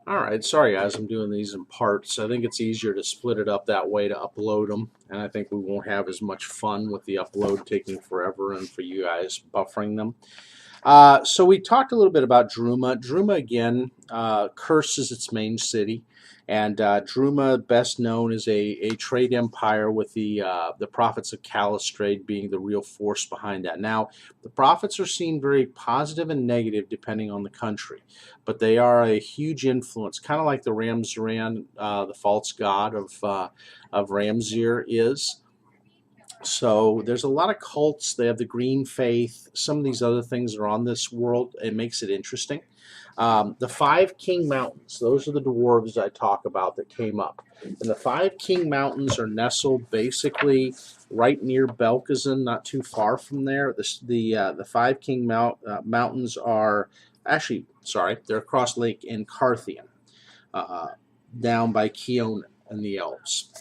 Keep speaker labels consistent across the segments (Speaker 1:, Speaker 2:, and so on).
Speaker 1: All right, sorry guys, I'm doing these in parts. I think it's easier to split it up that way to upload them, and I think we won't have as much fun with the upload taking forever and for you guys buffering them. So we talked a little bit about Druma. Druma again, Kursk is its main city, and Druma, best known as a trade empire, with the prophets of Calistrade being the real force behind that. Now, the prophets are seen very positive and negative depending on the country, but they are a huge influence, kind of like the Ramzaran, the false god of Ramsir is. So there's a lot of cults. They have the green faith. Some of these other things are on this world. It makes it interesting. The Five King Mountains, those are the dwarves I talk about that came up. And the Five King Mountains are nestled basically right near Belkazin, not too far from there. The Five King Mountains are actually, sorry, they're across Lake in Carthian, down by Keonan and the elves.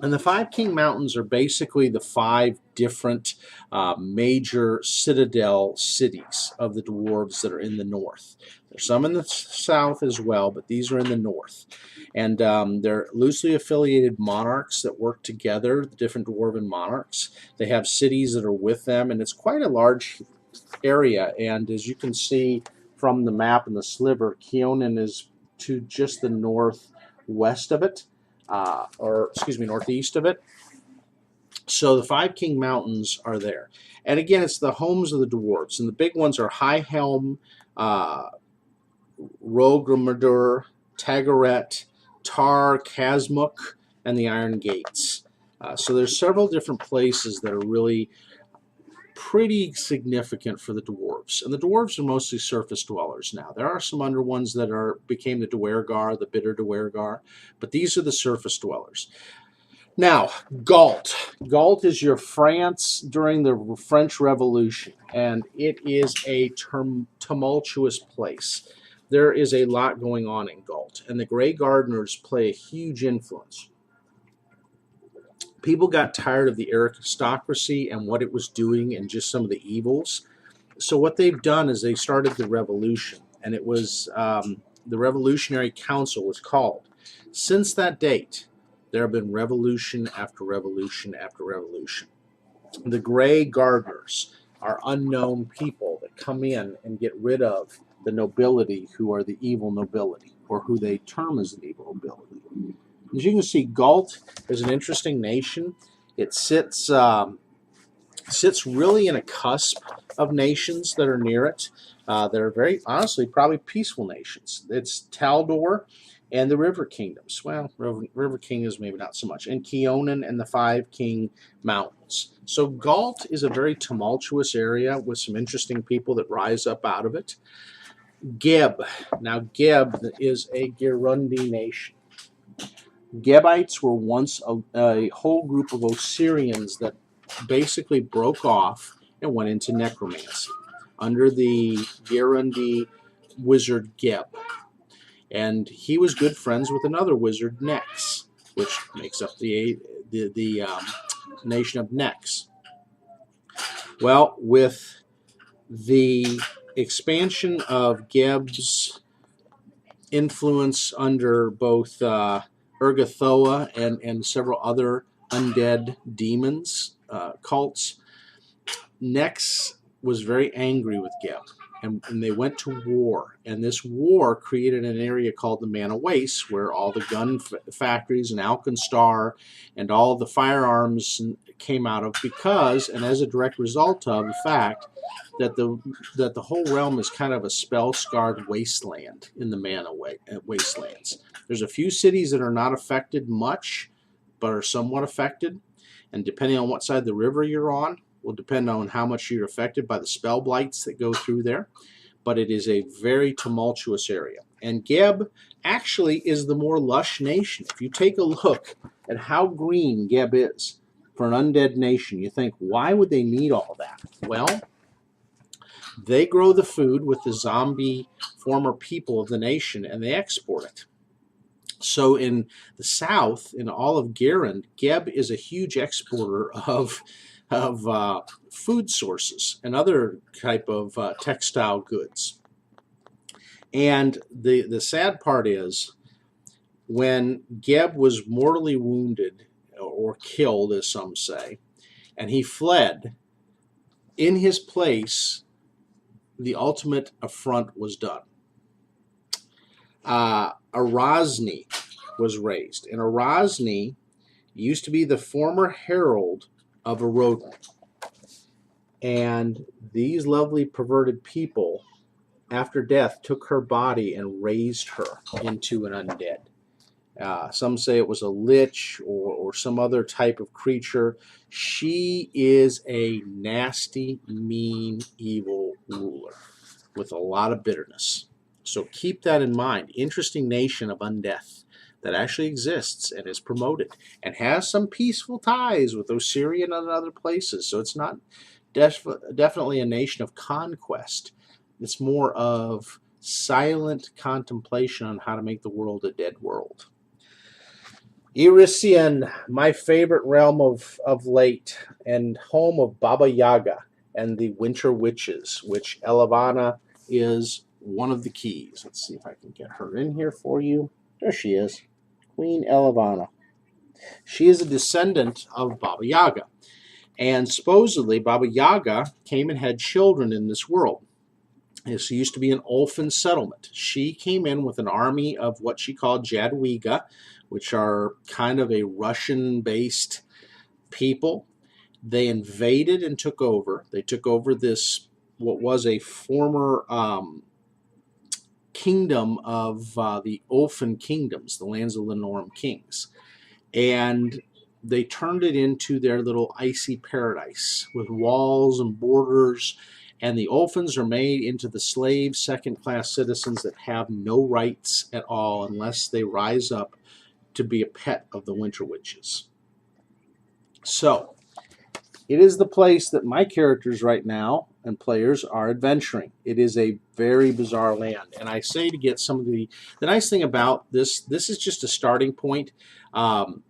Speaker 1: And the Five King Mountains are basically the five different major citadel cities of the dwarves that are in the north. There's some in the south as well, but these are in the north. And they're loosely affiliated monarchs that work together, the different dwarven monarchs. They have cities that are with them, and it's quite a large area. And as you can see from the map and the sliver, Keonan is to just the northwest of it. Northeast of it. So the Five King Mountains are there. And again, it's the homes of the dwarves. And the big ones are High Helm, Rogrimadur, Tagaret, Tar, Kazmuk, and the Iron Gates. So there's several different places that are really pretty significant for the dwarves, and the dwarves are mostly surface dwellers now. There are some under ones that became the Duergar, the bitter Duergar, but these are the surface dwellers. Now, Gault. Gault is your France during the French Revolution, and it is a tumultuous place. There is a lot going on in Gault, and the Grey Gardeners play a huge influence. People got tired of the aristocracy and what it was doing and just some of the evils. So what they've done is they started the revolution, and it was the Revolutionary Council was called. Since that date, there have been revolution after revolution after revolution. The Grey Gardeners are unknown people that come in and get rid of the nobility who are the evil nobility, or who they term as the evil nobility. As you can see, Gault is an interesting nation. It sits really in a cusp of nations that are near it. That are very, honestly, probably peaceful nations. It's Taldor and the River Kingdoms. Well, River Kingdoms maybe not so much. And Keonan and the Five King Mountains. So Gault is a very tumultuous area with some interesting people that rise up out of it. Geb. Now, Geb is a Girundi nation. Gebites were once a whole group of Osirians that basically broke off and went into necromancy under the Girundi wizard Geb. And he was good friends with another wizard, Nex, which makes up the nation of Nex. Well, with the expansion of Geb's influence under both Urgathoa and several other undead demons, cults, Nex was very angry with Geb, and they went to war. And this war created an area called the Mana Waste, where all the gun factories and Alkenstar and all the firearms came out of, because, and as a direct result of the fact that the whole realm is kind of a spell-scarred wasteland in the Mana Wastelands. There's a few cities that are not affected much, but are somewhat affected, and depending on what side of the river you're on, will depend on how much you're affected by the spell blights that go through there. But it is a very tumultuous area. And Geb actually is the more lush nation. If you take a look at how green Geb is for an undead nation, you think, why would they need all that? Well, they grow the food with the zombie former people of the nation, and they export it. So in the south, in all of Garand, Geb is a huge exporter of food sources and other type of textile goods. And the sad part is, when Geb was mortally wounded or killed, as some say, and he fled, in his place, the ultimate affront was done. Arasni was raised, and Arasni used to be the former herald of Erodin. And these lovely perverted people, after death, took her body and raised her into an undead. Some say it was a lich or some other type of creature. She is a nasty, mean, evil ruler with a lot of bitterness. So keep that in mind. Interesting nation of undeath that actually exists and is promoted and has some peaceful ties with Osirian and other places. So it's not definitely a nation of conquest. It's more of silent contemplation on how to make the world a dead world. Elysian, my favorite realm of late, and home of Baba Yaga and the Winter Witches, which Elevana is one of the keys. Let's see if I can get her in here for you. There she is, Queen Elevana. She is a descendant of Baba Yaga, and supposedly Baba Yaga came and had children in this world. This used to be an Ulfin settlement. She came in with an army of what she called Jadwiga, which are kind of a Russian-based people. They invaded and took over. They took over this, what was a former kingdom of the Ulfin kingdoms, the lands of the Norm kings. And they turned it into their little icy paradise with walls and borders. And the Ulfins are made into the slave second-class citizens that have no rights at all unless they rise up to be a pet of the Winter Witches. So, it is the place that my characters right now and players are adventuring. It is a very bizarre land. And I say to get some of the nice thing about this is just a starting point. Paizo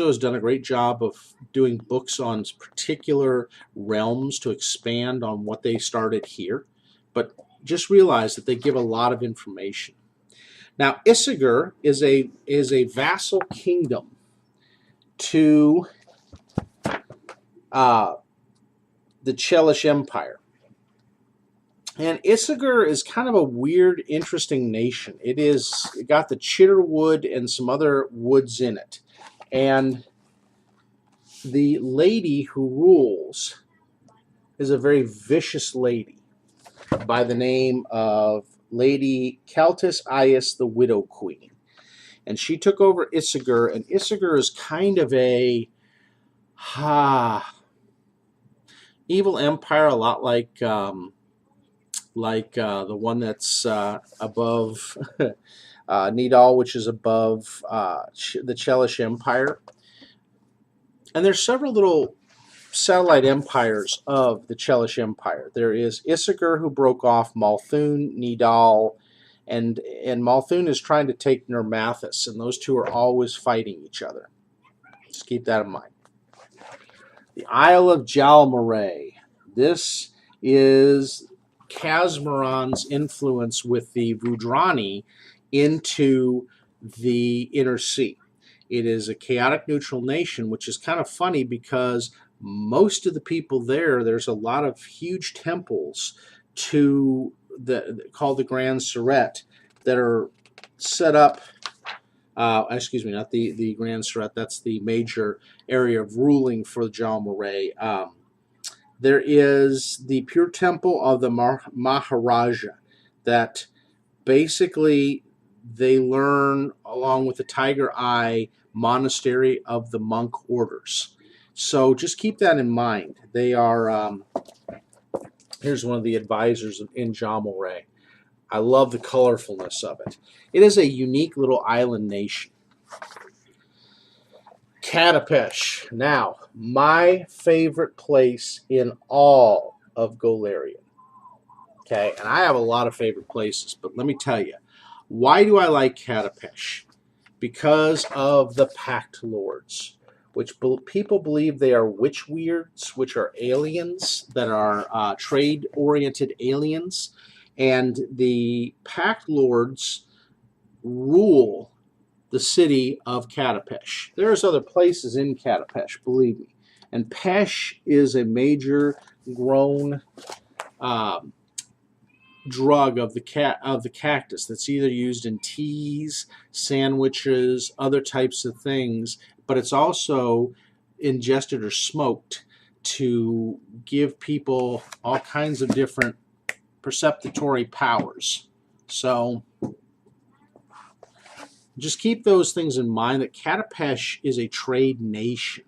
Speaker 1: has done a great job of doing books on particular realms to expand on what they started here. But just realize that they give a lot of information. Now, Isigur is a vassal kingdom to the Chelish Empire. And Isigur is kind of a weird, interesting nation. It got the Chitterwood and some other woods in it. And the lady who rules is a very vicious lady by the name of Lady Keltis Ias, the Widow Queen. And she took over Isigur, and Isigur is kind of a evil empire, a lot like the one that's above Nidal, which is above the Chelish Empire. And there's several little satellite empires of the Chelish Empire. There is Isigur, who broke off Malthun, Nidal, and Malthun is trying to take Nermathus, and those two are always fighting each other. Just keep that in mind. The Isle of Jalmaray. This is Kazmaron's influence with the Vudrani into the Inner Sea. It is a chaotic neutral nation, which is kind of funny because most of the people there's a lot of huge temples called the Grand Surret that are set up. Excuse me, not the Grand Surret. That's the major area of ruling for Jalmaray. There is the Pure Temple of the Maharaja that basically they learn along with the Tiger Eye monastery of the monk orders. So just keep that in mind. They are, here's one of the advisors in Jalmaray. I love the colorfulness of it. It is a unique little island nation. Katapesh. Now, my favorite place in all of Golarion. Okay, and I have a lot of favorite places, but let me tell you, why do I like Katapesh? Because of the Pact Lords, which people believe they are witch weirds, which are aliens that are trade-oriented aliens. And the Pact Lords rule the city of Katapesh. There's other places in Katapesh, believe me. And Pesh is a major grown drug of the cactus that's either used in teas, sandwiches, other types of things, but it's also ingested or smoked to give people all kinds of different perceptory powers. So just keep those things in mind, that Katapesh is a trade nation.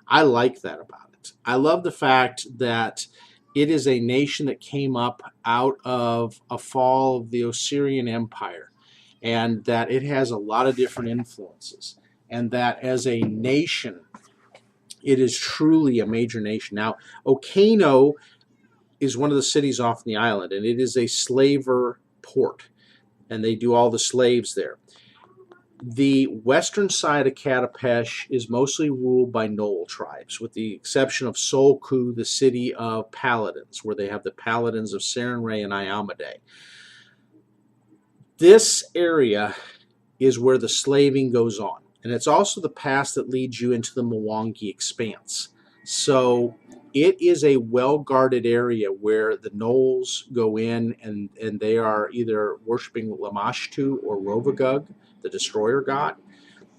Speaker 1: I like that about it. I love the fact that it is a nation that came up out of a fall of the Osirian Empire, and that it has a lot of different influences, and that as a nation, it is truly a major nation. Now, Okano is one of the cities off the island, and it is a slaver port, and they do all the slaves there. The western side of Katapesh is mostly ruled by Knoll tribes, with the exception of Solku, the city of paladins, where they have the paladins of Sarenrae and Iamade. This area is where the slaving goes on, and it's also the pass that leads you into the Mwangi Expanse. So it is a well-guarded area where the Knolls go in, and they are either worshiping Lamashtu or Rovagug, the destroyer god,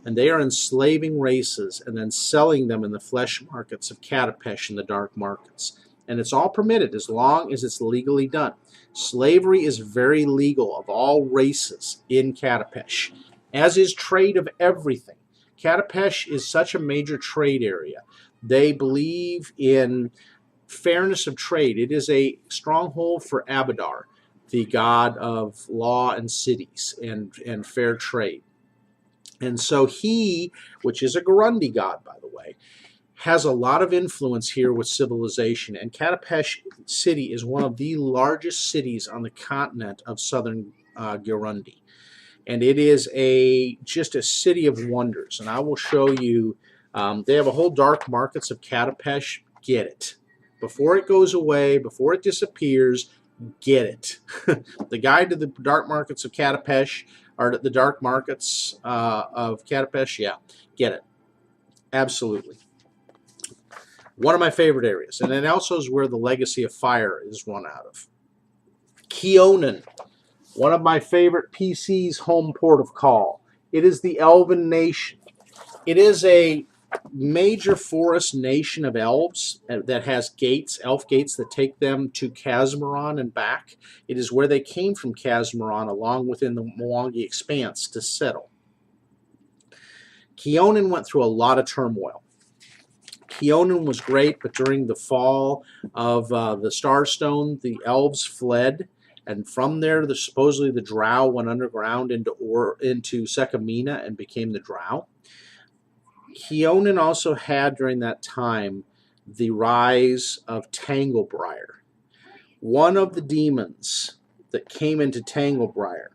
Speaker 1: and they are enslaving races and then selling them in the flesh markets of Katapesh in the dark markets. And it's all permitted as long as it's legally done. Slavery is very legal of all races in Katapesh, as is trade of everything. Katapesh is such a major trade area. They believe in fairness of trade. It is a stronghold for Abadar, the god of law and cities and fair trade. And so he, which is a Gurundi god, by the way, has a lot of influence here with civilization. And Katapesh City is one of the largest cities on the continent of southern Gurundi. And it is just a city of wonders. And I will show you, they have a whole dark markets of Katapesh. Get it. Before it goes away, before it disappears, get it. The guide to the dark markets of Katapesh, or the dark markets of Katapesh, yeah, get it. Absolutely. One of my favorite areas. And it also is where the Legacy of Fire is run out of. Keonan, one of my favorite PC's home port of call. It is the Elven Nation. It is a major forest nation of elves that has gates, elf gates, that take them to Kazmaron and back. It is where they came from Kazmaron, along within the Mwangi Expanse, to settle. Keonan went through a lot of turmoil. Keonan was great, but during the fall of the Starstone, the elves fled, and from there, supposedly the Drow went underground into Sekamina and became the Drow. Keonan also had, during that time, the rise of Tanglebriar, one of the demons that came into Tanglebriar,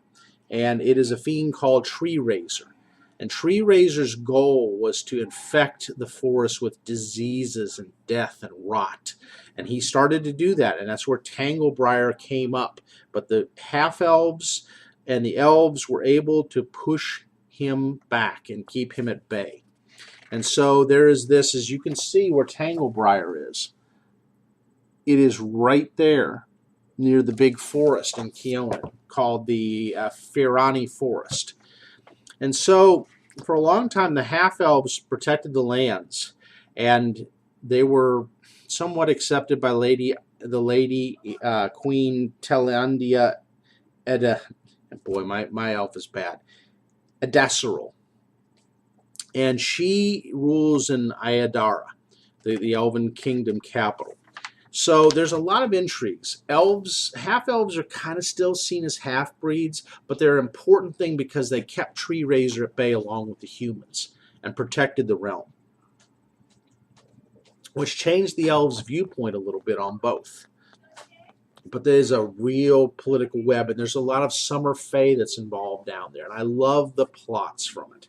Speaker 1: and it is a fiend called Tree Razor. And Tree Razor's goal was to infect the forest with diseases and death and rot. And he started to do that, and that's where Tanglebriar came up. But the half-elves and the elves were able to push him back and keep him at bay. And so there is this, as you can see where Tanglebriar is. It is right there near the big forest in Keonan called the Firani Forest. And so for a long time, the half-elves protected the lands, and they were somewhat accepted by the lady Queen Telandia Edda. Boy, my elf is bad. Edasseril. And she rules in Ayadara, the Elven Kingdom capital. So there's a lot of intrigues. Half-elves are kind of still seen as half-breeds, but they're an important thing because they kept Tree Razor at bay along with the humans and protected the realm, which changed the elves' viewpoint a little bit on both. But there's a real political web, and there's a lot of summer fae that's involved down there, and I love the plots from it.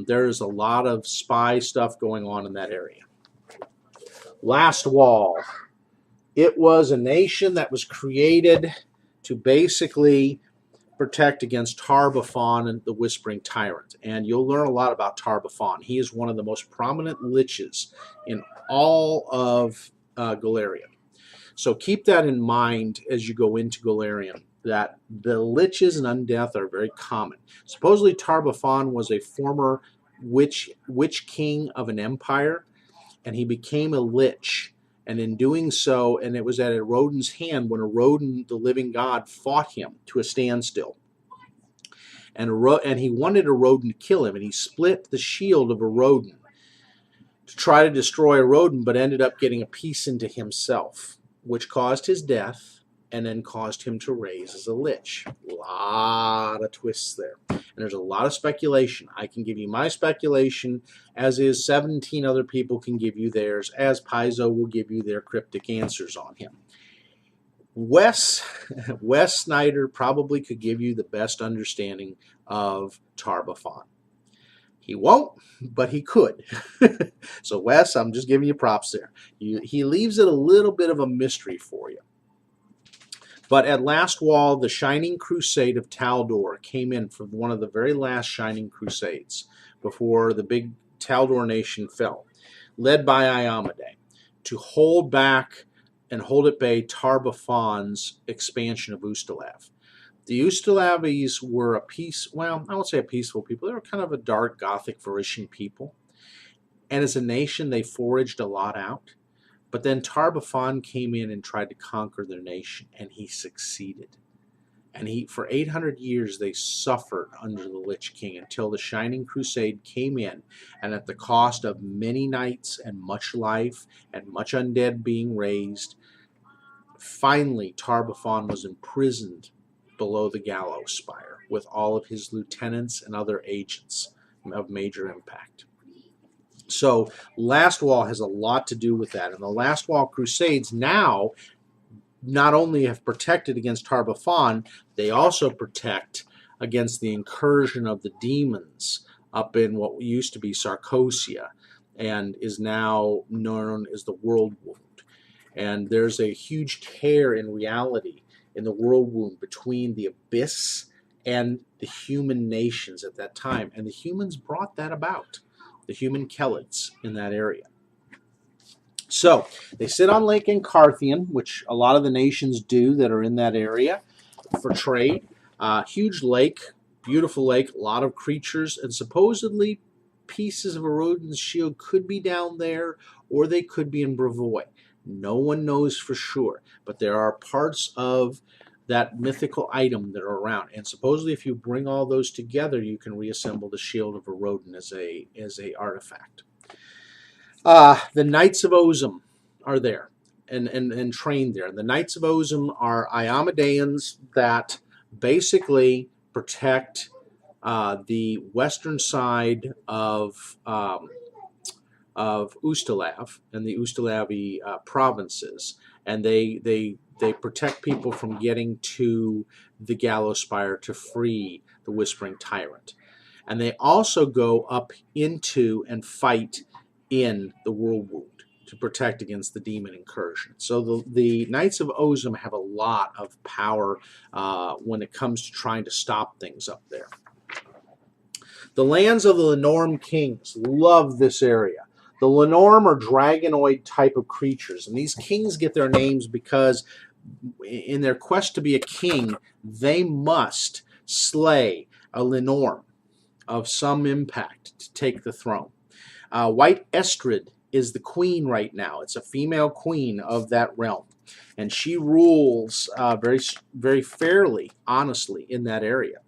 Speaker 1: There's a lot of spy stuff going on in that area. Last Wall. It was a nation that was created to basically protect against Tar-Baphon and the Whispering Tyrant. And you'll learn a lot about Tar-Baphon. He is one of the most prominent liches in all of Golarion. So keep that in mind as you go into Golarion, that the liches and undeath are very common. Supposedly Tar-Baphon was a former witch king of an empire, and he became a lich. And in doing so, and it was at Erodin's hand when Erodin, the living god, fought him to a standstill. And he wanted Erodin to kill him, and he split the shield of Erodin to try to destroy Erodin, but ended up getting a piece into himself, which caused his death and then caused him to raise as a lich. A lot of twists there. And there's a lot of speculation. I can give you my speculation, as is 17 other people can give you theirs, as Paizo will give you their cryptic answers on him. Wes Snyder probably could give you the best understanding of Tar-Baphon. He won't, but he could. So Wes, I'm just giving you props there. He leaves it a little bit of a mystery for you. But at Last Wall, the Shining Crusade of Taldor came in for one of the very last Shining Crusades before the big Taldor nation fell, led by Iomedae, to hold back and hold at bay Tar-Baphon's expansion of Ustalav. The Ustalavis were I won't say a peaceful people. They were kind of a dark, gothic, Varishian people. And as a nation, they foraged a lot out. But then Tar-Baphon came in and tried to conquer their nation, and he succeeded. And for 800 years, they suffered under the Lich King until the Shining Crusade came in, and at the cost of many knights and much life and much undead being raised, finally Tar-Baphon was imprisoned below the gallows spire with all of his lieutenants and other agents of major impact. So Last Wall has a lot to do with that. And the Last Wall Crusades now not only have protected against Tar-Baphon, they also protect against the incursion of the demons up in what used to be Sarcosia and is now known as the World Wound. And there's a huge tear in reality in the World Wound between the Abyss and the human nations at that time. And the humans brought that about, the human Kelids in that area. So they sit on Lake Encarthian, which a lot of the nations do that are in that area for trade. Huge lake, beautiful lake, a lot of creatures, and supposedly pieces of Erodin's shield could be down there, or they could be in Brevoy. No one knows for sure, but there are parts of that mythical item that are around. And supposedly if you bring all those together, you can reassemble the shield of Erodin as a artifact. The Knights of Ozum are there and trained there. The Knights of Ozum are Iomedaeans that basically protect the western side of Ustalav and the Ustalavi provinces, and they protect people from getting to the Gallows Spire to free the Whispering Tyrant. And they also go up into and fight in the World Wound to protect against the demon incursion. So the Knights of Ozum have a lot of power when it comes to trying to stop things up there. The lands of the Lenorm kings love this area. The Lenorm are dragonoid type of creatures, and these kings get their names because in their quest to be a king, they must slay a Lenorm of some impact to take the throne. White Estrid is the queen right now. It's a female queen of that realm, and she rules very, very fairly, honestly, in that area.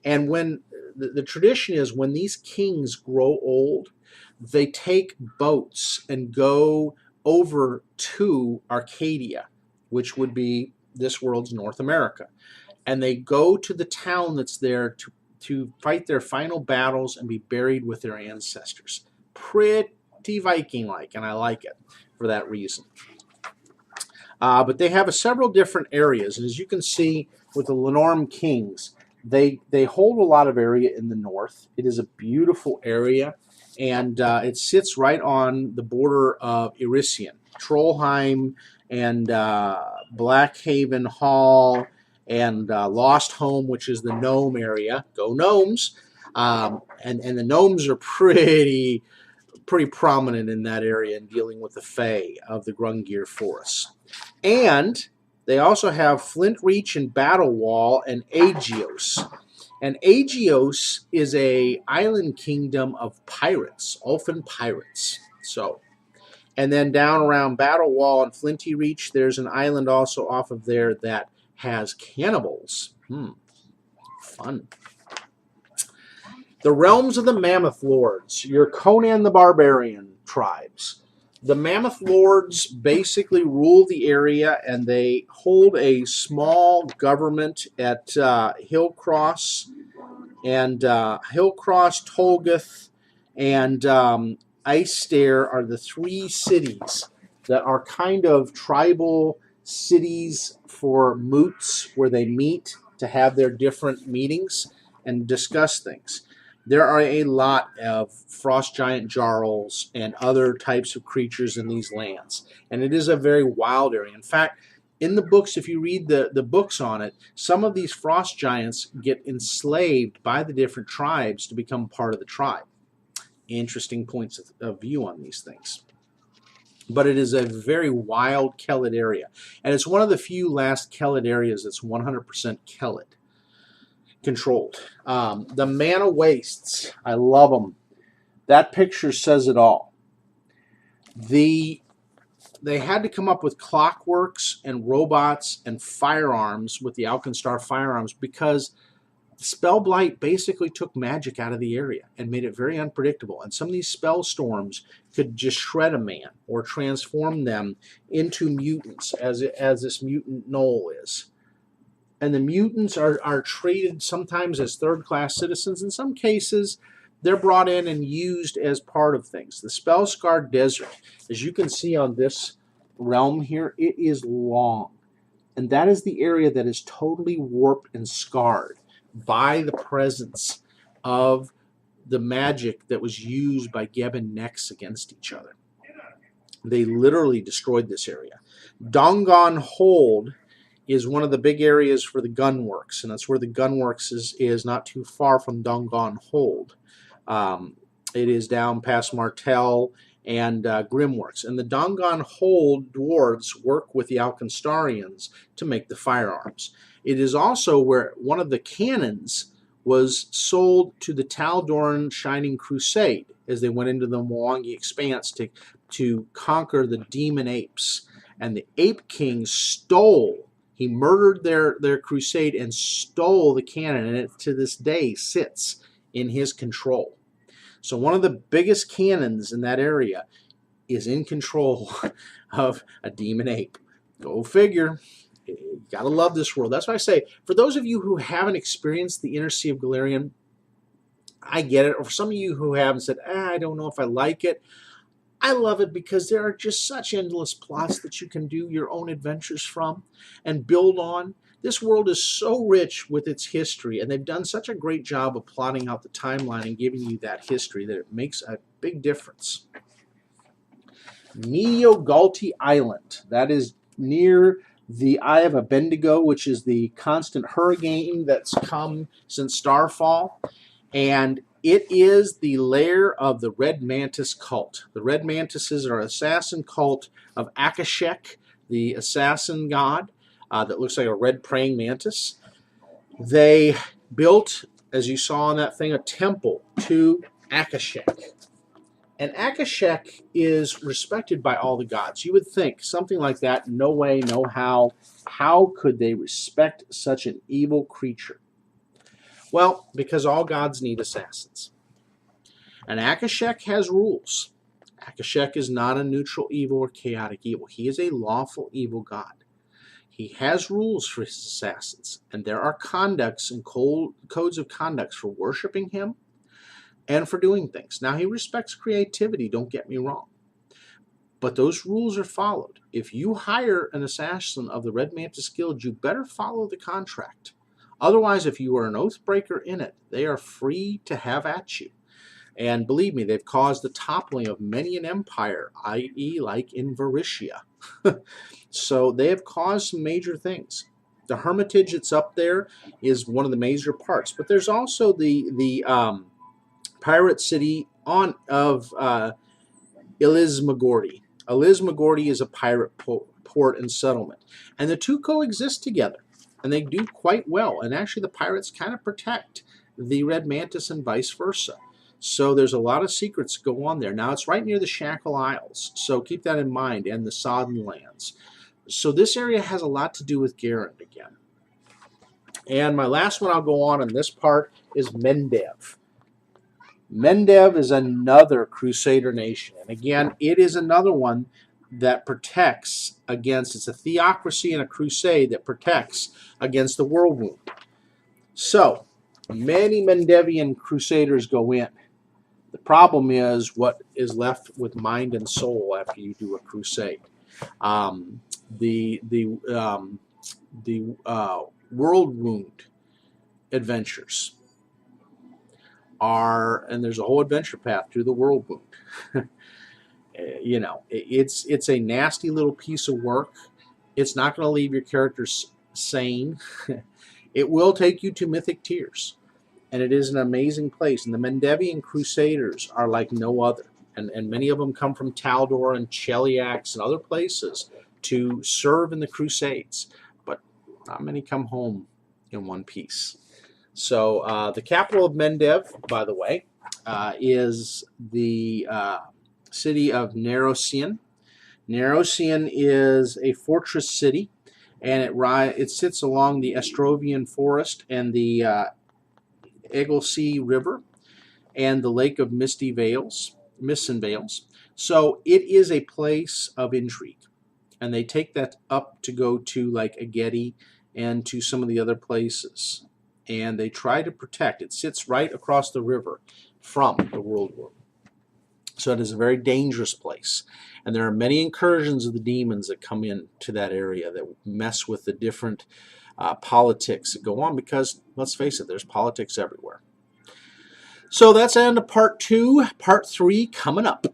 Speaker 1: And when the tradition is when these kings grow old, they take boats and go over to Arcadia, which would be this world's North America. And they go to the town that's there to fight their final battles and be buried with their ancestors. Pretty Viking-like, and I like it for that reason. But they have several different areas, and as you can see with the Lenorm kings, they hold a lot of area in the north. It is a beautiful area, and it sits right on the border of Irisian, Trollheim, and Blackhaven Hall, and Lost Home, which is the gnome area. Go gnomes! And the gnomes are pretty prominent in that area in dealing with the Fae of the Grungir forests. And they also have Flint Reach and Battle Wall and Aegios. And Aegios is a island kingdom of pirates, elfin pirates. So, and then down around Battle Wall and Flinty Reach, there's an island also off of there that has cannibals. Fun. The realms of the Mammoth Lords, your Conan the Barbarian tribes. The Mammoth Lords basically rule the area, and they hold a small government at Hillcross, Tolgeth, and Ice Stair are the three cities that are kind of tribal cities for moots where they meet to have their different meetings and discuss things. There are a lot of frost giant jarls and other types of creatures in these lands, and it is a very wild area. In fact, in the books, if you read the books on it, some of these frost giants get enslaved by the different tribes to become part of the tribe. Interesting points of view on these things. But it is a very wild Kelid area, and it's one of the few last Kelid areas that's 100% Kelid controlled. The Mana Wastes, I love them. That picture says it all. They had to come up with clockworks and robots and firearms with the Alkenstar firearms because Spell Blight basically took magic out of the area and made it very unpredictable. And some of these spell storms could just shred a man or transform them into mutants, as this mutant Knoll is. And the mutants are treated sometimes as third-class citizens. In some cases, they're brought in and used as part of things. The Spell-Scarred Desert, as you can see on this realm here, it is long. And that is the area that is totally warped and scarred by the presence of the magic that was used by Geb and Nex against each other. They literally destroyed this area. Dongon Hold is one of the big areas for the Gunworks, and that's where the Gunworks is not too far from Dongon Hold. It is down past Martell and Grimworks. And the Dongon Hold dwarves work with the Alkenstarians to make the firearms. It is also where one of the cannons was sold to the Tal'Doran Shining Crusade as they went into the Mwangi Expanse to conquer the demon apes. And the Ape King he murdered their crusade and stole the cannon, and it to this day sits in his control. So one of the biggest cannons in that area is in control of a demon ape. Go figure. You gotta love this world. That's why I say, for those of you who haven't experienced the Inner Sea of Golarion, I get it. Or for some of you who have and said, I don't know if I like it, I love it because there are just such endless plots that you can do your own adventures from and build on. This world is so rich with its history, and they've done such a great job of plotting out the timeline and giving you that history that it makes a big difference. Neo-Galti Island. That is near the Eye of Abendigo, which is the constant hurricane that's come since Starfall. And it is the lair of the Red Mantis cult. The Red Mantises are an assassin cult of Akashek, the assassin god that looks like a red praying mantis. They built, as you saw in that thing, a temple to Akashek. And Akashek is respected by all the gods. You would think something like that, no way, no how. How could they respect such an evil creature? Well, because all gods need assassins. And Akashek has rules. Akashek is not a neutral evil or chaotic evil. He is a lawful evil god. He has rules for his assassins, and there are conducts and codes of conduct for worshiping him and for doing things. Now, he respects creativity, don't get me wrong. But those rules are followed. If you hire an assassin of the Red Mantis Guild, you better follow the contract. Otherwise, if you are an oathbreaker in it, they are free to have at you. And believe me, they've caused the toppling of many an empire, i.e. like in Variscia. So they have caused some major things. The Hermitage that's up there is one of the major parts, but there's also the pirate city of Ilismagordi. Ilismagordi is a pirate port and settlement, and the two coexist together, and they do quite well. And actually, the pirates kind of protect the Red Mantis and vice versa. So there's a lot of secrets go on there. Now it's right near the Shackle Isles, so keep that in mind, and the Sodden Lands. So this area has a lot to do with Garand again. And my last one I'll go on this part is Mendev. Mendev is another Crusader nation. And again, it is another one that protects against, it's a theocracy and a crusade that protects against the world wound. So, many Mendevian crusaders go in. The problem is what is left with mind and soul after you do a crusade. The world wound adventures are, and there's a whole adventure path through the world wound. You know, it's a nasty little piece of work. It's not going to leave your characters sane. It will take you to Mythic Tiers, and it is an amazing place. And the Mendevian Crusaders are like no other, and many of them come from Taldor and Cheliax and other places to serve in the Crusades, but not many come home in one piece. So the capital of Mendev, by the way, is the city of Nerosian. Nerosian is a fortress city, and it sits along the Estrovian Forest and the Egglesea River and the Lake of Mists and Vales. So it is a place of intrigue, and they take that up to go to like Ageti and to some of the other places, and they try to protect. It sits right across the river from the world war. So it is a very dangerous place. And there are many incursions of the demons that come into that area that mess with the different politics that go on, because, let's face it, there's politics everywhere. So that's the end of part 2. Part 3 coming up.